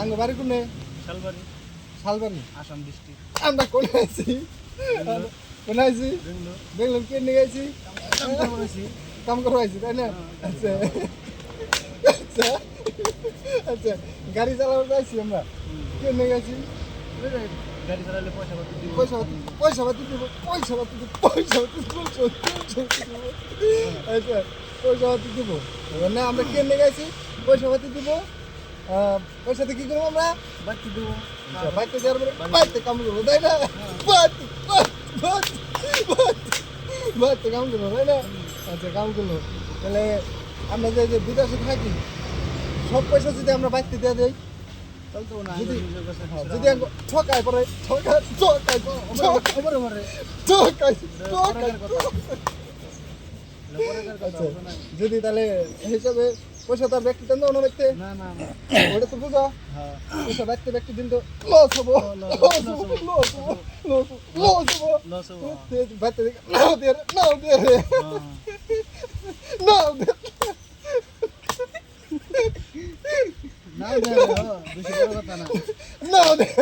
আঙ্গ বাড়ি কোনে? শালবাড়ি। শালবাড়ি আসাম ডিস্ট্রিক্ট। আমরা কোনে আছি? কোনে আছি? বেঙ্গলোর কে নিয়ে গেছি? কাম করে আছি তাই না? আচ্ছা আচ্ছা আচ্ছা গাড়ি চালাবো যাইছি আমরা কে নিয়ে গেছি? গাড়ি চালালে পয়সা পাতি দিব। পয়সা পাতি দিব আচ্ছা পয়সা পাতি দিব না আমরা কে নিয়ে গেছি পয়সা পাতি দিব পয়সাতে কি করবো আমরা বাকি দিব। বাইতে যাওয়ার পরে বাইতে কাম করবো তাই না বাইতে কাম করবো তাই না আচ্ছা কাম করবো তাহলে আমরা যে বিদেশে থাকি সব পয়সা যদি আমরা বাইতে দিয়ে দেই তাহলে তো না যদি নিজের কাছে যদি ঠকায় পরে ঠকায় যদি তাহলে হিসাবে পয়সা তার ব্যক্তি দেন না ব্যক্তি না না না ওটা তো বুঝো হ্যাঁ পয়সা ব্যক্তি দিন তো লস হবো লস হবো লস হবো ব্যক্তি নাও দিয়ে না দে বেশি বড় কথা না নাও দিয়ে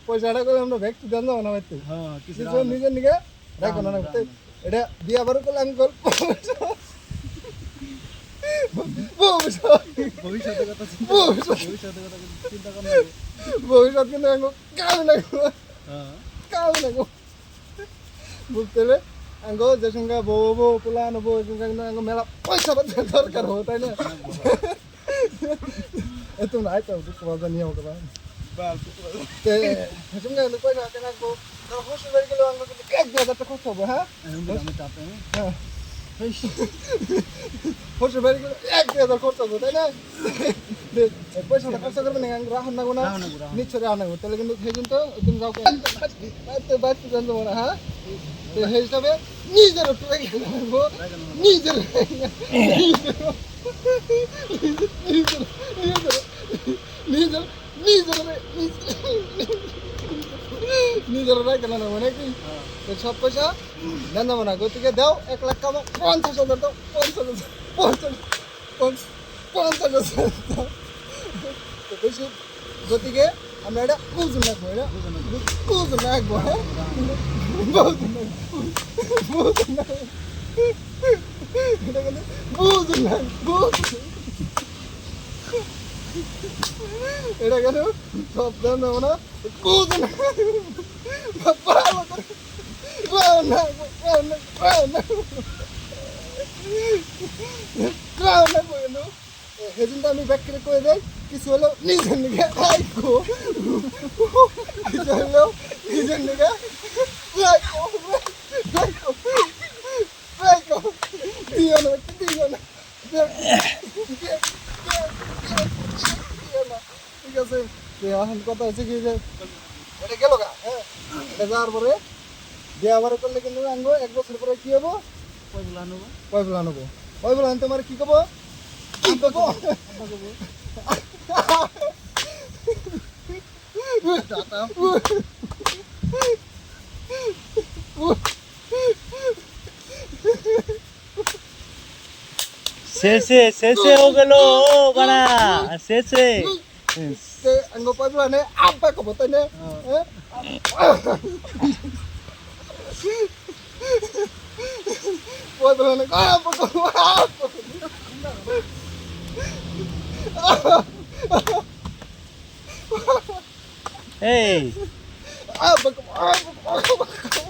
পয়সাটা করে আমরা ব্যক্তি দেন না ব্যক্তি হ্যাঁ কিছু নিজের নিকে রাখো না এটা বিয়া বারো করলে আমি করবো ভবিষ্যতের কথা চিন্তা কর না ভবিষ্যৎ কিন্তু আমি কাম লাগবো হ্যাঁ কাম লাগবো বুঝতে পারলে আঙ্গো যে সঙ্গে বউ পোলা আনবো ওই সঙ্গে কিন্তু আঙ্গো মেলা পয়সা পাতি দরকার হবো তাই না তোমরা আইতে হবে তোমার নিয়ে আমাকে সঙ্গে পয়সা হাতে রাখবো শ্বশুর বাড়ি গেলেও আঙ্গো কিন্তু 1,000 টাকা খরচ হবো হ্যাঁ আমি চাপে হ্যাঁ শ্বশুর বাড়ি গেলে 1,000 খরচ হবো তাই না পয়সাটা খরচ করবে না রাখুন না না নিশ্চয় রাখুন না তাহলে কিন্তু সেই কিন্তু তুমি যাও বাড়তে জানতে না হ্যাঁ তো সেই হিসাবে নিজের একটু রেখে রাখবো নিজের নিজের রেখে নেবো নাকি সব পয়সা দেন যাবো না গতিকে দাও 1 লাখ কামো 50,000 দাও 50,000 দাও বেশি গতিকে আমরা এটা বুঝুন রাখবো এটা বুঝুন রাখবো হ্যাঁ এটা কিন্তু বুঝুন রাখবো এটা কেন সব দাম দেবো না বুঝুন ভালো করে সেদিন তো আমি ব্যাখ্যা করে দেয় কিছু হলো নিজের নিকে আইকো কিছু হলো নিজের নিকে দিও না ঠিক আছে এখন কথা হচ্ছে কি যে এটা গেল গা হ্যাঁ এটা যাওয়ার পরে বিয়ে আবার করলে কিন্তু আনবো 1 বছর পরে কি হবো পয়বলা আনবো পয়বলা আনতে আমার কি করবো শেষে हो गेलो बड़ा শেষে আঙ্গো পয়বলা নে আব্বা কবো তাই না পয়বলা নে আব্বা কবো এই আব্বা কবো